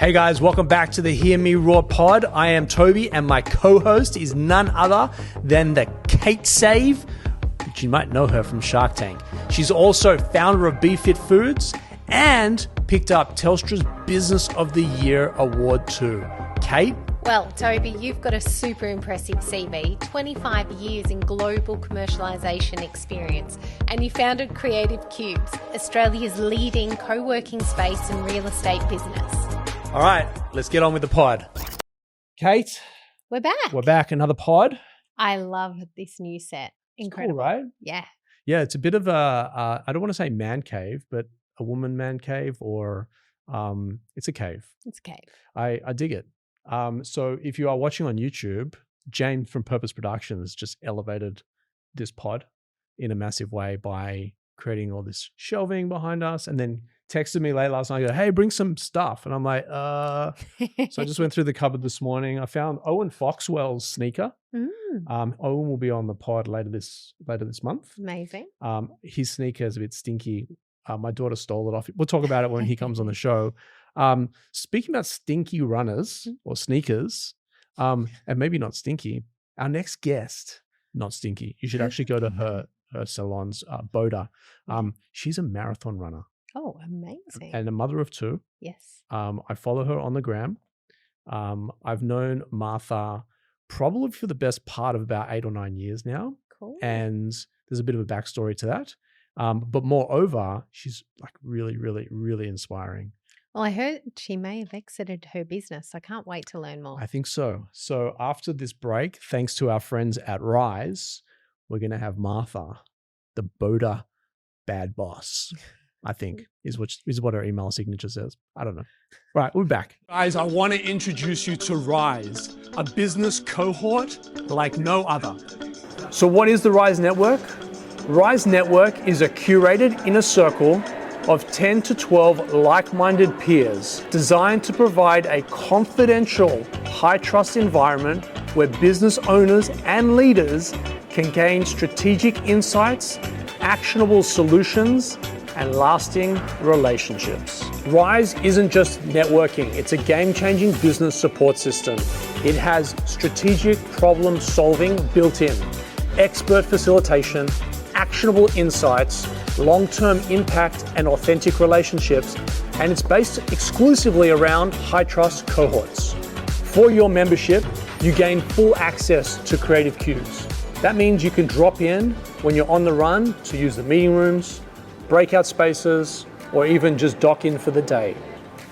Hey guys, welcome back to the Hear Me Roar pod. I am Toby and my co-host is none other than the Kate Save, which you might know her from Shark Tank. She's also founder of BeFit Foods and picked up Telstra's Business of the Year award too. Kate? Well, Toby, you've got a super impressive CV, 25 years in global commercialisation experience, and you founded Creative Cubes, Australia's leading co-working space and real estate business. All right, let's get on with the pod. Kate? We're back. We're back, another pod. I love this new set. Incredible. Cool, right? Yeah. Yeah, it's a bit of a, I don't want to say man cave, but a woman man cave or it's a cave. It's a cave. I dig it. So if you are watching on YouTube, Jane from Purpose Productions just elevated this pod in a massive way by creating all this shelving behind us and then texted me late last night, I go, hey, bring some stuff. And I'm like, So I just went through the cupboard this morning. I found Owen Foxwell's sneaker. Owen will be on the pod later this month. Amazing. His sneaker is a bit stinky. My daughter stole it off. We'll talk about it when he comes on the show. Speaking about stinky runners or sneakers, and maybe not stinky, our next guest, not stinky. You should actually go to her salon's Boda. She's a marathon runner. Oh, amazing. And a mother of two. Yes. I follow her on the gram. I've known Martha probably for the best part of about 8 or 9 years now. Cool. And there's a bit of a backstory to that. But moreover, she's like really, really, really inspiring. Well, I heard she may have exited her business. I can't wait to learn more. I think so. So after this break, thanks to our friends at Rise, we're going to have Martha, the Boda bad boss, I think is what her email signature says. I don't know. Right, we're back. Guys, I want to introduce you to Rise, a business cohort like no other. So what is the Rise Network? Rise Network is a curated inner circle of 10 to 12 like-minded peers designed to provide a confidential, high-trust environment where business owners and leaders can gain strategic insights, actionable solutions, and lasting relationships. Rise isn't just networking, it's a game-changing business support system. It has strategic problem solving built in, expert facilitation, actionable insights, long-term impact and authentic relationships, and it's based exclusively around high-trust cohorts. For your membership, you gain full access to Creative Cubes. That means you can drop in when you're on the run to use the meeting rooms, breakout spaces, or even just dock in for the day.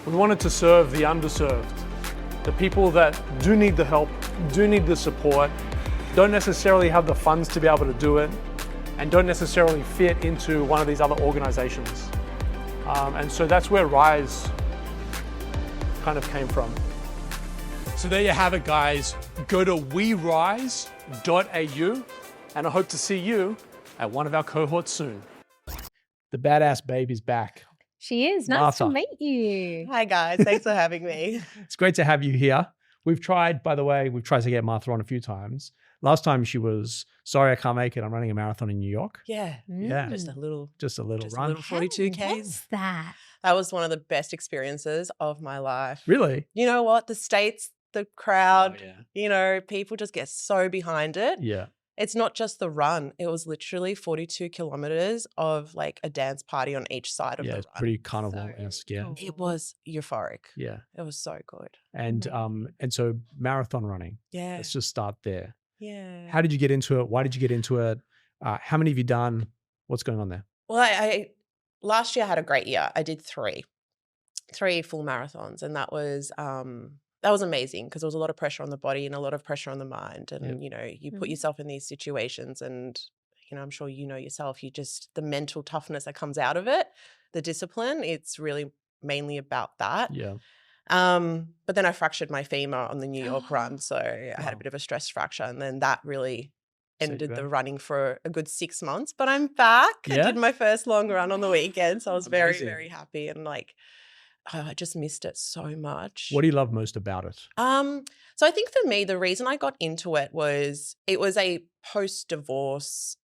We wanted to serve the underserved, the people that do need the help, do need the support, don't necessarily have the funds to be able to do it, and don't necessarily fit into one of these other organizations. And so that's where Rise kind of came from. So there you have it, guys. Go to werise.au, and I hope to see you at one of our cohorts soon. The badass babe is back. She is. Nice Martha. to meet you. Hi guys, thanks for having me. It's great to have you here. We've tried to get Martha on a few times. Last time she was, sorry, I can't make it. I'm running a marathon in New York. Yeah, Yeah. just a little run. a little 42 How Ks. was that? That was one of the best experiences of my life. Really? You know what? The States, the crowd, Oh, yeah. you know, people just get so behind it. Yeah. It's not just the run. It was literally 42 kilometers of like a dance party on each side of Yeah, the it's run. pretty carnival-esque. Yeah. cool. It was euphoric. Yeah. It was so good. And so marathon running. Yeah. Let's just start there. Yeah. How did you get into it? Why did you get into it? How many have you done? What's going on there? Well, I last year I had a great year. I did three full marathons, and that was amazing because there was a lot of pressure on the body and a lot of pressure on the mind. And, you know, you put yourself in these situations and, you know, I'm sure you know yourself, the mental toughness that comes out of it, the discipline, it's really mainly about that. Yeah. But then I fractured my femur on the New York run. So I had a bit of a stress fracture, and then that really ended the running for a good 6 months, but I'm back. Yeah? I did my first long run on the weekend. So I was very, Amazing. very happy and like, I just missed it so much. What do you love most about it? So I think for me, the reason I got into it was a post-divorce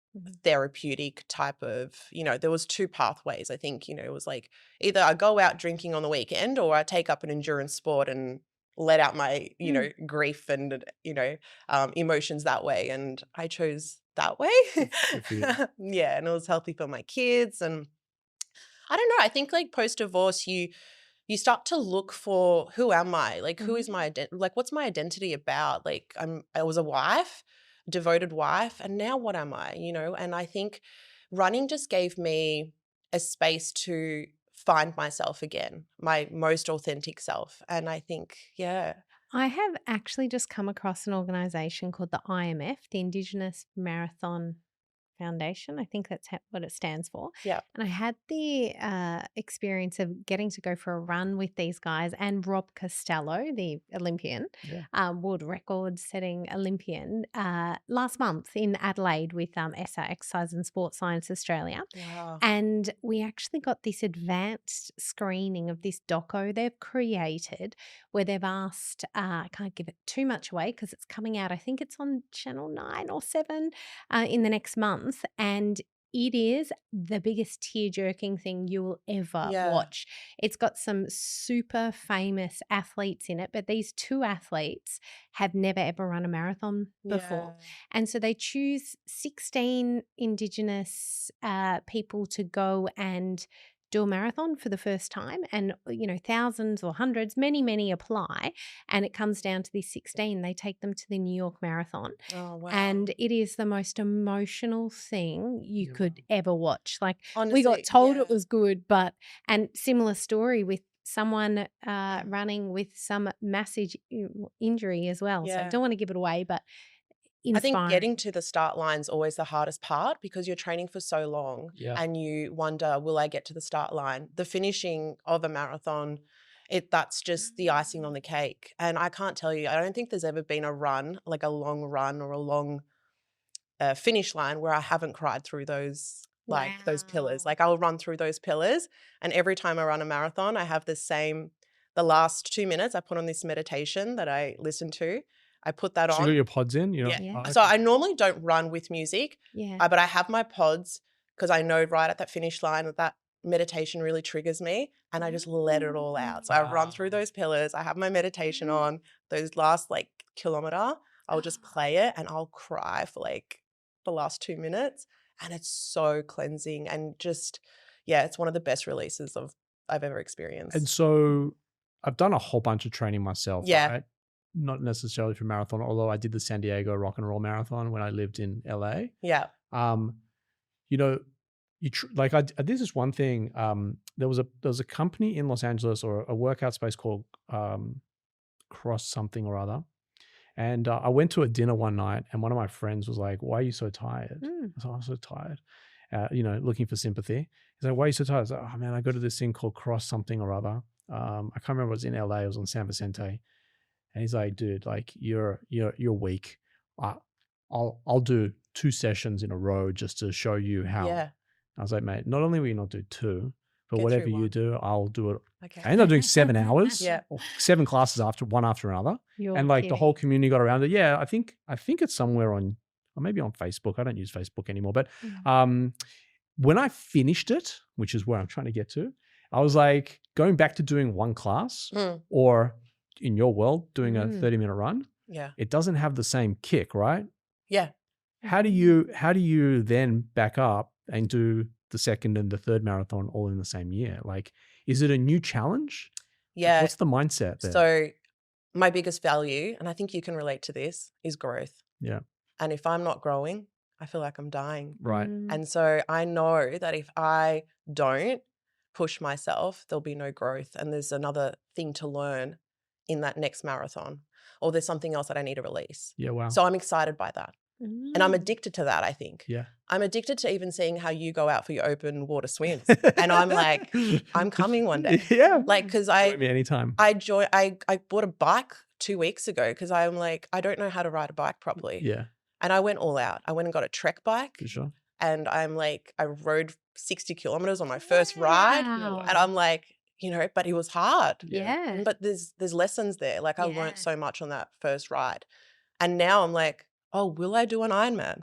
therapeutic type of, there was two pathways. I think, it was like either I go out drinking on the weekend or I take up an endurance sport and let out my, grief and, emotions that way. And I chose that way. Good for you. Yeah. And it was healthy for my kids. And I don't know. I think like post-divorce, you start to look for, who am I? Like, who is my what's my identity about? Like, I was a wife, devoted wife, and now what am I? And I think running just gave me a space to find myself again, my most authentic self. And I think, yeah. I have actually just come across an organization called the IMF, the Indigenous Marathon Foundation. I think that's what it stands for. Yeah. And I had the experience of getting to go for a run with these guys and Rob Costello, the Olympian, world record setting Olympian, last month in Adelaide with ESSA, Exercise and Sports Science Australia. Wow. And we actually got this advanced screening of this doco they've created where they've asked, I can't give it too much away because it's coming out, I think it's on Channel 9 or 7 in the next month. And it is the biggest tear-jerking thing you will ever watch. It's got some super famous athletes in it, but these two athletes have never ever run a marathon before. And so they choose 16 Indigenous people to go and do a marathon for the first time, and thousands or hundreds, many apply, and it comes down to these 16. They take them to the New York Marathon. Oh, wow. And it is the most emotional thing you could ever watch. Like, honestly, we got told it was good, and similar story with someone running with some massive injury as well. So I don't want to give it away, but inspiring. I think getting to the start line is always the hardest part because you're training for so long and you wonder, will I get to the start line? The finishing of a marathon, that's just the icing on the cake. And I can't tell you, I don't think there's ever been a run, like a long run or a long finish line where I haven't cried through those those pillars. Like, I'll run through those pillars, and every time I run a marathon, I have the last 2 minutes, I put on this meditation that I listen to. I put that on. So you got your pods in? So I normally don't run with music, but I have my pods because I know right at that finish line that meditation really triggers me, and I just let it all out. So I run through those pillars. I have my meditation on. Those last kilometer, I'll just play it and I'll cry for the last 2 minutes, and it's so cleansing and just, it's one of the best releases I've ever experienced. And so I've done a whole bunch of training myself, right? Not necessarily for marathon, although I did the San Diego Rock and Roll Marathon when I lived in LA. Yeah. I did this one thing. There was a company in Los Angeles, or a workout space called Cross something or other. And I went to a dinner one night, and one of my friends was like, "Why are you so tired?" I was like, "I'm so tired." Looking for sympathy. He's like, "Why are you so tired?" I was like, "Oh man, I go to this thing called Cross something or other. I can't remember. It was in LA. It was on San Vicente." And he's like, "Dude, you're weak. I'll do 2 sessions in a row just to show you how." Yeah. I was like, "Mate, not only will you not do 2, but Get whatever through you one. do, I'll do it." Okay. I ended up doing 7 hours, or 7 classes one after another. You're The whole community got around it. Yeah, I think it's somewhere on, or maybe on Facebook. I don't use Facebook anymore. But when I finished it, which is where I'm trying to get to, I was like, going back to doing one class or, in your world, doing a 30-minute run, it doesn't have the same kick, right? Yeah. How do you then back up and do the second and the third marathon all in the same year? Is it a new challenge? Yeah. What's the mindset there? So my biggest value, and I think you can relate to this, is growth. Yeah. And if I'm not growing, I feel like I'm dying. Right. And so I know that if I don't push myself, there'll be no growth. And there's another thing to learn in that next marathon, or there's something else that I need to release. Yeah, wow. So I'm excited by that. And I'm addicted to that, I think. Yeah. I'm addicted to even seeing how you go out for your open water swims. And I'm like, I'm coming one day. Yeah. Because Join me anytime. I bought a bike 2 weeks ago because I'm like, I don't know how to ride a bike properly. Yeah. And I went all out. I went and got a trek bike. For sure. And I'm like, I rode 60 kilometers on my first ride. And I'm like, but it was hard. Yeah. But there's lessons there. I learned so much on that first ride. And now I'm like, oh, will I do an Ironman?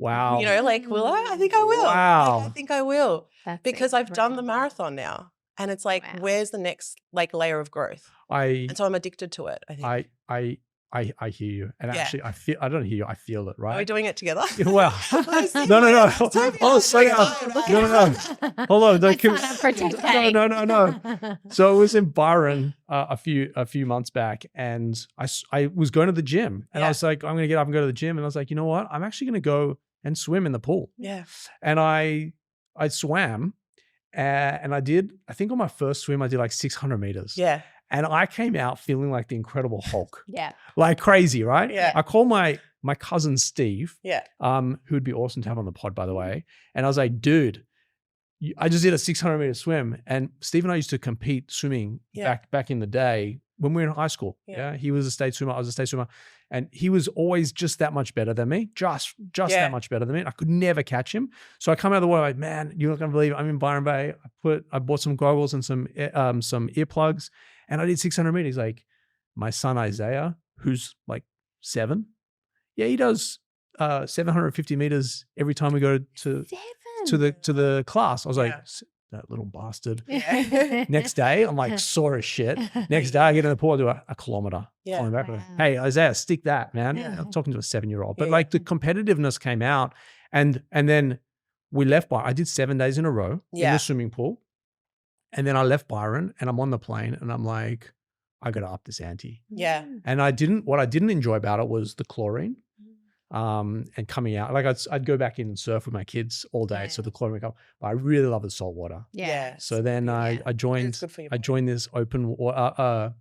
Wow. You know, like, will I? I think I will. Wow. Like, I think I will. That's Because I've done the incredible. marathon now. And it's like, Wow. where's the next like layer of growth? And so I'm addicted to it, I think. I hear you. And Yeah. actually I don't hear you, I feel it, right? Are we doing it together? Well, see no. what? Oh, slow down. No. Hold on. Don't Let's sign up for 10K. No. So I was in Byron a few months back, and I was going to the gym, and I was like, I'm going to get up and go to the gym, and I was like, you know what? I'm actually going to go and swim in the pool. Yeah. And I swam, and I think on my first swim I did like 600 meters. Yeah. And I came out feeling like the Incredible Hulk. Yeah. Like crazy, right? Yeah. I called my cousin Steve, Yeah. who would be awesome to have on the pod, by the way. And I was like, dude, I just did a 600 meter swim. And Steve and I used to compete swimming back in the day when we were in high school. Yeah. He was a state swimmer. I was a state swimmer. And he was always just that much better than me, just that much better than me. I could never catch him. So I come out of the water like, man, you're not going to believe it. I'm in Byron Bay. I bought some goggles and some earplugs, and I did 600 meters. Like my son Isaiah, who's like 7, he does 750 meters every time we go to the class. I was like, that little bastard. Yeah. Next day, I'm like sore as shit. Next day, I get in the pool, I do a kilometer. Yeah. Back. Wow. Hey, Isaiah, stick that, man. Yeah. I'm talking to a 7-year-old. But like the competitiveness came out, and then we left Byron. I did 7 days in a row in the swimming pool. And then I left Byron, and I'm on the plane, and I'm like, I got to up this ante. Yeah. And what I didn't enjoy about it was the chlorine. And coming out, like I'd go back in and surf with my kids all day, so the chlorine would come. But I really love the salt water. Yeah. So then I joined this open water.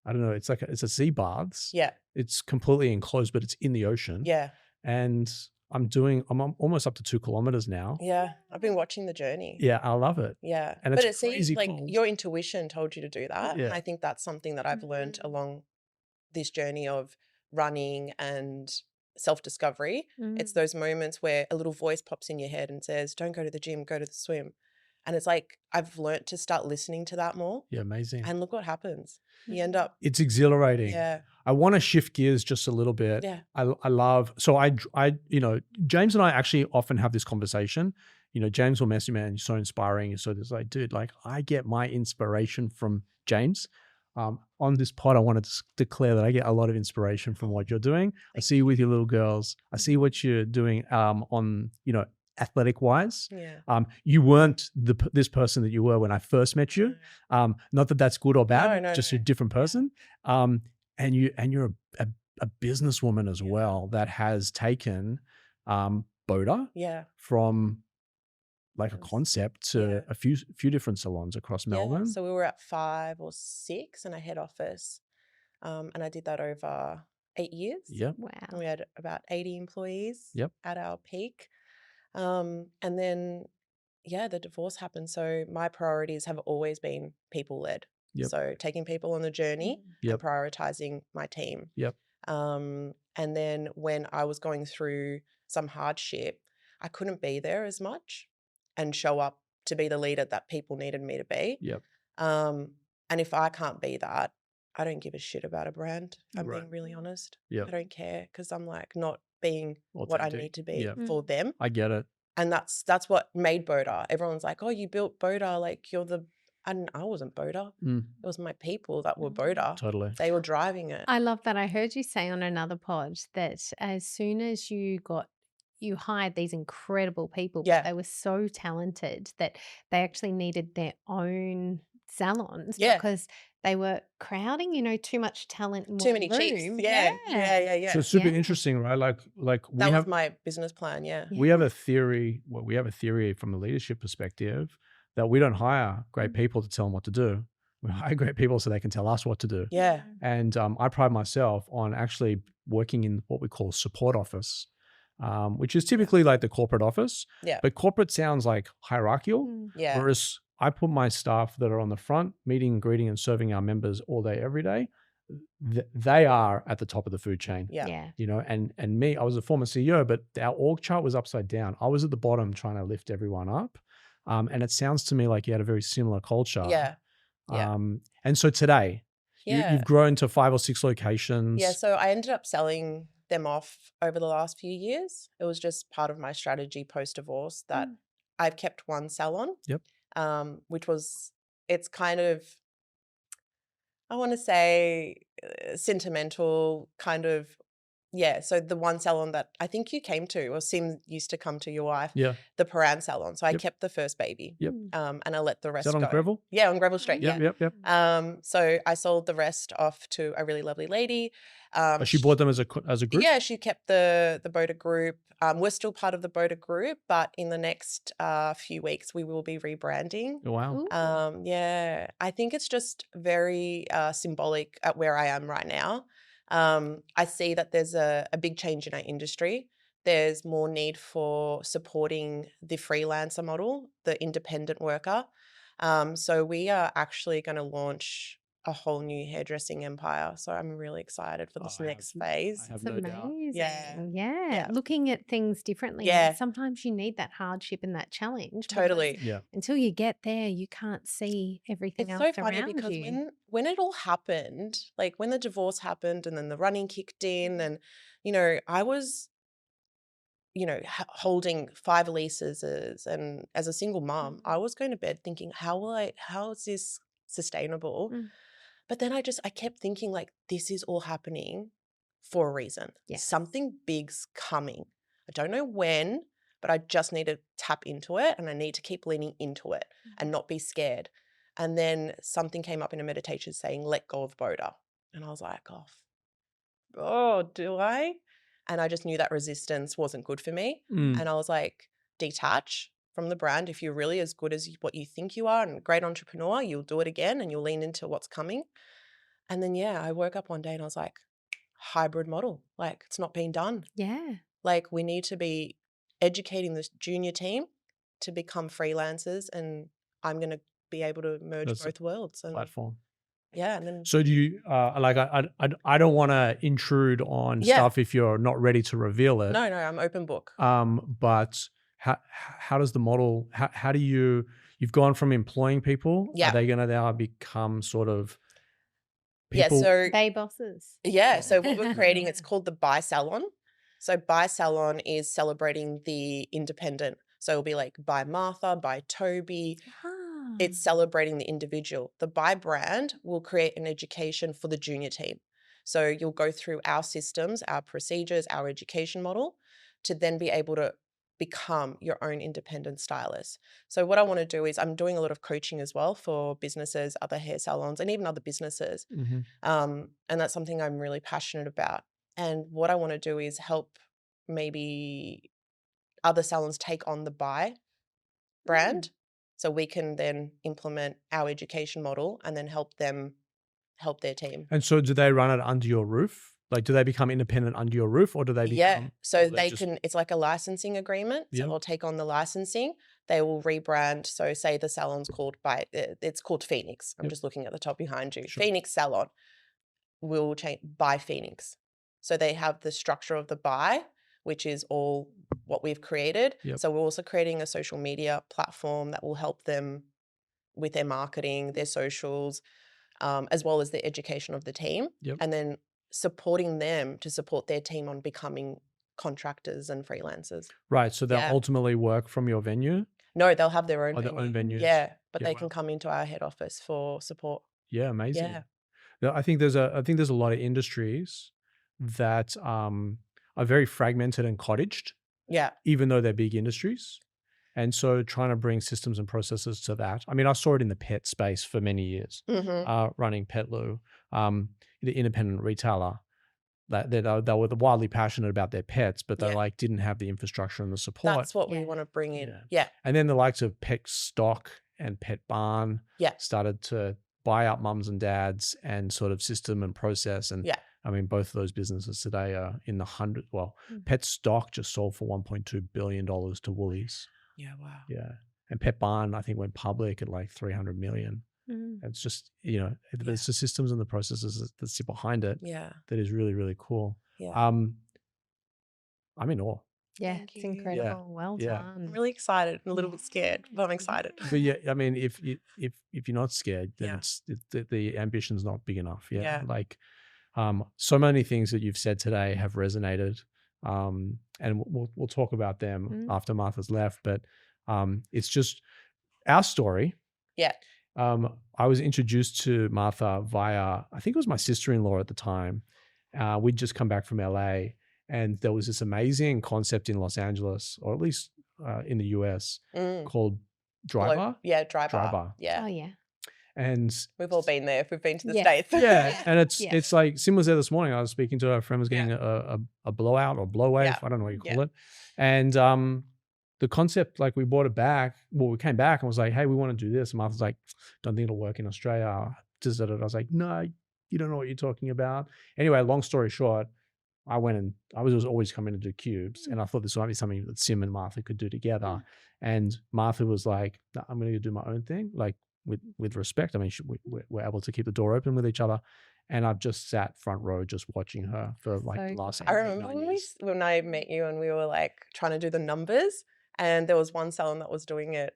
I don't know. It's a sea baths. Yeah. It's completely enclosed, but it's in the ocean. Yeah. And I'm almost up to 2 kilometers now. Yeah. I've been watching the journey. Yeah, I love it. Yeah. And but it's it seems crazy like cool. your intuition told you to do that. Yeah. And I think that's something that I've learned along this journey of running and self-discovery. It's those moments where a little voice pops in your head and says, don't go to the gym, go to the swim. And it's like, I've learned to start listening to that more. Yeah, amazing. And look what happens. You end up. It's exhilarating. Yeah. I want to shift gears just a little bit. Yeah. I love, so I James and I actually often have this conversation. James will message me, man, you're so inspiring. So it's like, dude, like I get my inspiration from James. On this pod, I wanted to declare that I get a lot of inspiration from what you're doing. I see you with your little girls. I see what you're doing on, athletic wise. Yeah. You weren't this person that you were when I first met you. Not that that's good or bad, just a different person. And you're a businesswoman as well that has taken Boda from like a concept to a few different salons across Melbourne. So we were at 5 or 6 in a head office. And I did that over 8 years. Yep. Wow. And we had about 80 employees at our peak. And then, the divorce happened. So my priorities have always been people-led. Yep. So taking people on the journey and prioritizing my team. Yep. And then when I was going through some hardship, I couldn't be there as much and show up to be the leader that people needed me to be. Yep. And if I can't be that, I don't give a shit about a brand. I'm being really honest. Yep. I don't care because I'm like not being what I need to be for them. I get it. And that's what made Boda. Everyone's like, oh, you built Boda. Like you're the, I wasn't Boda. It was my people that were Boda. Totally. They were driving it. I love that. I heard you say on another pod that as soon as you hired these incredible people, but they were so talented that they actually needed their own salons because they were crowding, too much talent in too many room. cheeks. Yeah. So it's super interesting, right? Like that was my business plan. Yeah. We have a theory. We have a theory from the leadership perspective that we don't hire great people to tell them what to do. We hire great people so they can tell us what to do. Yeah. And I pride myself on actually working in what we call support office, which is typically like the corporate office. Yeah. But corporate sounds like hierarchical. Yeah. Whereas I put my staff that are on the front, meeting, greeting, and serving our members all day, every day. They are at the top of the food chain. Yeah. And me, I was a former CEO, but our org chart was upside down. I was at the bottom trying to lift everyone up. And it sounds to me like you had a very similar culture. Yeah. And so today, you've grown to 5 or 6 locations. Yeah. So I ended up selling them off over the last few years. It was just part of my strategy post-divorce that I've kept one salon, which was, it's kind of, I want to say sentimental kind of, so the one salon that I think you came to, or Sim used to come to your wife, the Paran salon. So I kept the first baby, and I let the rest Is that on go. Greville? Yeah, on Greville Street. Yep. So I sold the rest off to a really lovely lady. She bought them as a group? Yeah, she kept the Boda group. We're still part of the Boda group, but in the next few weeks we will be rebranding. Oh, wow. I think it's just very symbolic at where I am right now. I see that there's a big change in our industry. There's more need for supporting the freelancer model, the independent worker. So we are actually going to launch a whole new hairdressing empire. So I'm really excited for this next phase. I have It's no doubt. amazing. Yeah. Looking at things differently. Yeah. Sometimes you need that hardship and that challenge. Totally. Yeah. Until you get there, you can't see everything else It's so funny around because you. when it all happened, like when the divorce happened and then the running kicked in, and you know, I was, you know, holding 5 leases and as a single mom, I was going to bed thinking, how is this sustainable? But then I kept thinking, like, this is all happening for a reason. Yes. Something big's coming. I don't know when, but I just need to tap into it, and I need to keep leaning into it and not be scared. And then something came up in a meditation saying, let go of Boda. And I was like, oh, do I? And I just knew that resistance wasn't good for me. And I was like, detach from the brand. If you're really as good as what you think you are and a great entrepreneur, you'll do it again and you'll lean into what's coming. And then, I woke up one day and I was like, hybrid model, like it's not being done. Yeah. Like we need to be educating this junior team to become freelancers, and I'm going to be able to merge both worlds. And platform. Yeah. And then, so do you, like, I don't want to intrude on stuff if you're not ready to reveal it. No, I'm open book. But how does the model, how do you've gone from employing people? Yeah. Are they going to now become sort of people? Yeah. So Bay bosses. Yeah. So what we're creating, it's called the Buy Salon. So Buy Salon is celebrating the independent. So it'll be like by Martha, by Toby. It's celebrating the individual. The Buy brand will create an education for the junior team. So you'll go through our systems, our procedures, our education model to then be able to become your own independent stylist. So what I want to do is I'm doing a lot of coaching as well for businesses, other hair salons, and even other businesses. And that's something I'm really passionate about. And what I want to do is help maybe other salons take on the Buy brand. So we can then implement our education model and then help them help their team. And so do they run it under your roof? Like, do they become independent under your roof, or do they become? Yeah, so they can, it's like a licensing agreement. So they'll take on the licensing. They will rebrand. So say the salon's called it's called Phoenix. I'm just looking at the top behind you. Sure. Phoenix Salon will change by Phoenix. So they have the structure of the Buy, which is all what we've created. So we're also creating a social media platform that will help them with their marketing, their socials, as well as the education of the team. And then supporting them to support their team on becoming contractors and freelancers. Right. So they'll ultimately work from your venue? No, they'll have their own venue. Their own venues. Yeah, but they can come into our head office for support. Yeah, amazing. Yeah. I think there's a lot of industries that are very fragmented and cottaged. Yeah. Even though they're big industries. And so trying to bring systems and processes to that. I mean, I saw it in the pet space for many years, running Petloo, the independent retailer. They were wildly passionate about their pets, but they like didn't have the infrastructure and the support. That's what we want to bring in. And then the likes of Pet Stock and Pet Barn started to buy up mums and dads and sort of system and process. And I mean, both of those businesses today are in the hundreds. Well, Pet Stock just sold for $1.2 billion to Woolies. Yeah, wow. Yeah. And Pet Barn, I think, went public at like 300 million. It's just, there's the systems and the processes that sit behind it. That is really, really cool. Yeah. I'm in awe. Yeah, it's incredible. Yeah. Well Yeah. done. I'm really excited and a little bit scared, but I'm excited. But yeah, I mean, if you're not scared, then the ambition's not big enough. Yeah. Like So many things that you've said today have resonated, and we'll talk about them after Martha's left. But it's just our story. Yeah. I was introduced to Martha via, I think it was my sister-in-law at the time. We'd just come back from LA, and there was this amazing concept in Los Angeles, or at least in the US, called Dry Bar. Yeah, Dry Bar. Bar. Yeah. Oh, yeah. And we've all been there if we've been to the Yeah. States. yeah, and it's like Sim was there this morning. I was speaking to her. A friend was getting a blowout or blow wave. Yeah. I don't know what you call it. And the concept, like we brought it back. Well, we came back and was like, hey, we want to do this. And Martha's like, don't think it'll work in Australia. I was like, no, you don't know what you're talking about. Anyway, long story short, I went and I was always coming to do Cubes, and I thought this might be something that Sim and Martha could do together. And Martha was like, no, I'm going to do my own thing, like with respect. I mean, we're able to keep the door open with each other. And I've just sat front row just watching her for like the last 8 I remember when I met you and we were like trying to do the numbers, and there was one salon that was doing it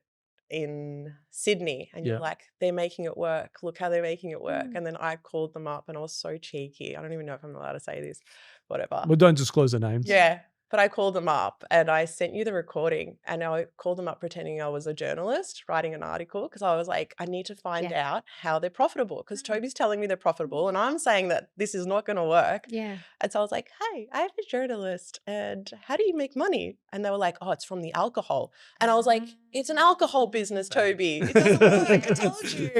in Sydney, and you're like, they're making it work. Look how they're making it work. And then I called them up, and I was so cheeky. I don't even know if I'm allowed to say this, whatever. Well, don't disclose the names. Yeah. But I called them up and I sent you the recording, and I called them up pretending I was a journalist writing an article, because I was like, I need to find out how they're profitable, because Toby's telling me they're profitable and I'm saying that this is not going to work. Yeah. And so I was like, hey, I'm a journalist, and how do you make money? And they were like, oh, it's from the alcohol. And I was like, it's an alcohol business, Toby. It doesn't work. I told you.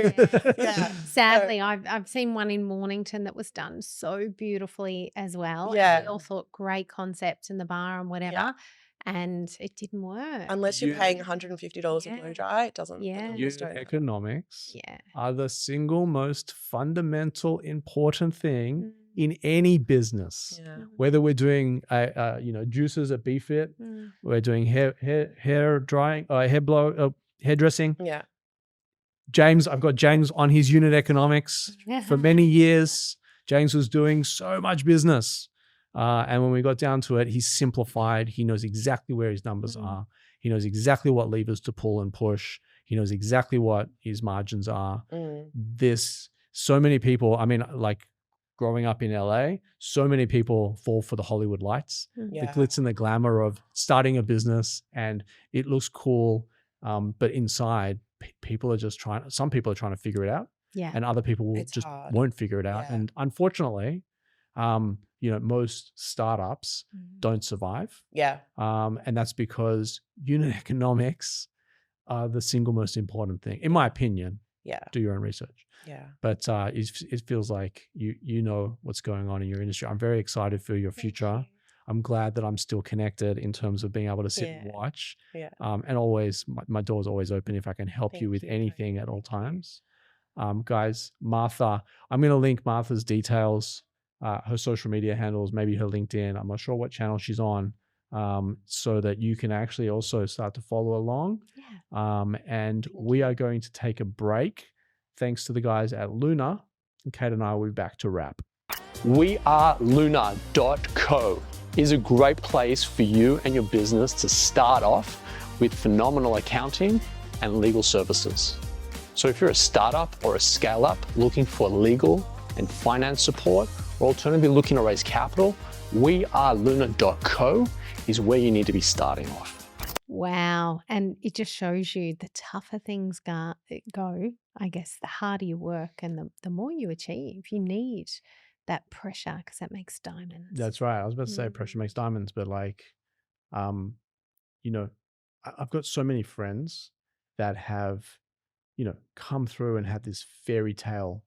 Yeah. Sadly, I've seen one in Mornington that was done so beautifully as well. Yeah. And we all thought great concept in the bar and whatever, and it didn't work. Unless you're paying $150 a blow dry, it doesn't. Unit economics are the single most fundamental, important thing in any business. Whether we're doing juices at BeFit, we're doing hair drying, hairdressing. Yeah. James, I've got James on his unit economics for many years. James was doing so much business. And when we got down to it, he's simplified. He knows exactly where his numbers are. He knows exactly what levers to pull and push. He knows exactly what his margins are. So many people, I mean, like growing up in LA, so many people fall for the Hollywood lights, the glitz and the glamour of starting a business, and it looks cool. But inside, people are just some people are trying to figure it out. And other people won't figure it out. And unfortunately, most startups don't survive. And that's because unit economics are the single most important thing, in my opinion. Do your own research. But it feels like you know what's going on in your industry. I'm very excited for your future. I'm glad that I'm still connected in terms of being able to sit and watch. And always, my door's always open if I can help you with anything at all times. Guys, Martha, I'm going to link Martha's details, her social media handles, maybe her LinkedIn. I'm not sure what channel she's on, so that you can actually also start to follow along. And we are going to take a break. Thanks to the guys at Luna. And Kate and I will be back to wrap. Luna.co is a great place for you and your business to start off with phenomenal accounting and legal services. So if you're a startup or a scale-up looking for legal and finance support, or alternatively looking to raise capital, Luna.co is where you need to be starting off. Wow. And it just shows you the tougher things go, I guess, the harder you work and the more you achieve. You need that pressure, because that makes diamonds. That's right. I was about to say pressure makes diamonds, but I've got so many friends that have, come through and had this fairy tale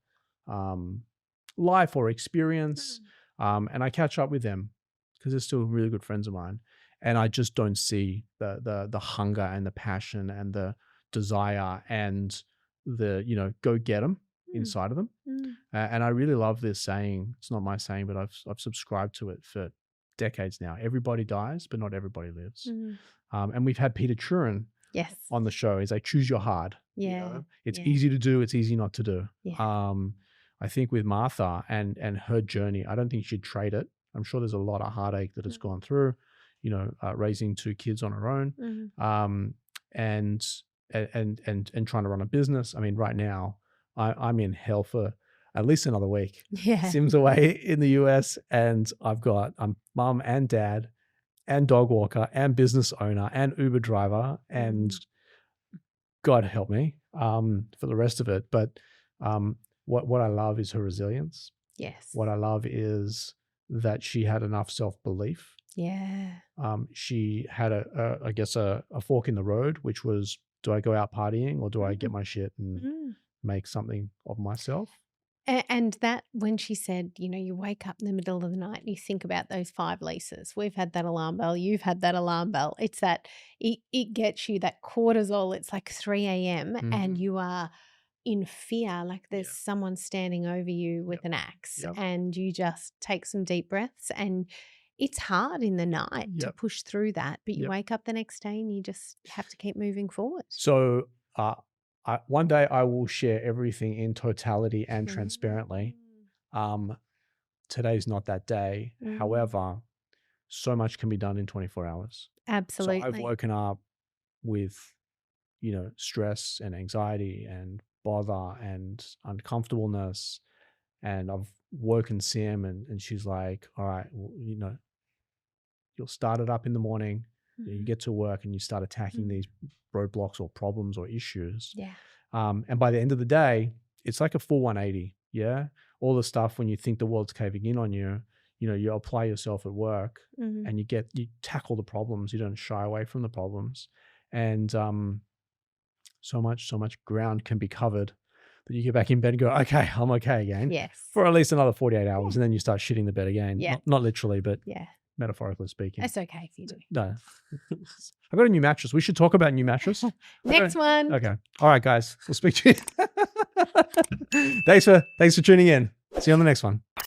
life or experience. And I catch up with them because they're still really good friends of mine. And I just don't see the hunger and the passion and the desire and the, go get them inside of them. And I really love this saying. It's not my saying, but I've subscribed to it for decades now. Everybody dies, but not everybody lives. And we've had Peter Churin on the show. He's like, choose your hard. It's easy to do. It's easy not to do. I think with Martha and her journey, I don't think she'd trade it. I'm sure there's a lot of heartache that has gone through, raising 2 kids on her own, and trying to run a business. I mean, right now I'm in hell for at least another week. Yeah. Sim's away in the US, and I've got mum and dad and dog walker and business owner and Uber driver and God help me for the rest of it. But what I love is her resilience. Yes. What I love is that she had enough self-belief. Yeah. She had I guess a fork in the road, which was, do I go out partying or do I get my shit and make something of myself? And that, when she said, you know, you wake up in the middle of the night and you think about those 5 leases. We've had that alarm bell. You've had that alarm bell. It's that it gets you that cortisol. It's like 3 a.m. and you are in fear, like there's someone standing over you with an axe, and you just take some deep breaths, and it's hard in the night to push through that, but you wake up the next day and you just have to keep moving forward. So one day I will share everything in totality and transparently. Today's not that day. However, so much can be done in 24 hours. Absolutely. So I've woken up with, you know, stress and anxiety and bother and uncomfortableness. And I've woken Sam and she's like, all right, well, you know, you'll start it up in the morning, you get to work and you start attacking these roadblocks or problems or issues. Yeah. And by the end of the day, it's like a full 180. Yeah. All the stuff when you think the world's caving in on you, you know, you apply yourself at work and you tackle the problems. You don't shy away from the problems. And so much ground can be covered that you get back in bed and go, okay, I'm okay again. Yes. For at least another 48 hours. And then you start shitting the bed again. Yeah. Not literally, but metaphorically speaking. It's okay if you do. No. I got a new mattress. We should talk about new mattress. Next one. Okay. All right, guys. We'll speak to you. Thanks for tuning in. See you on the next one.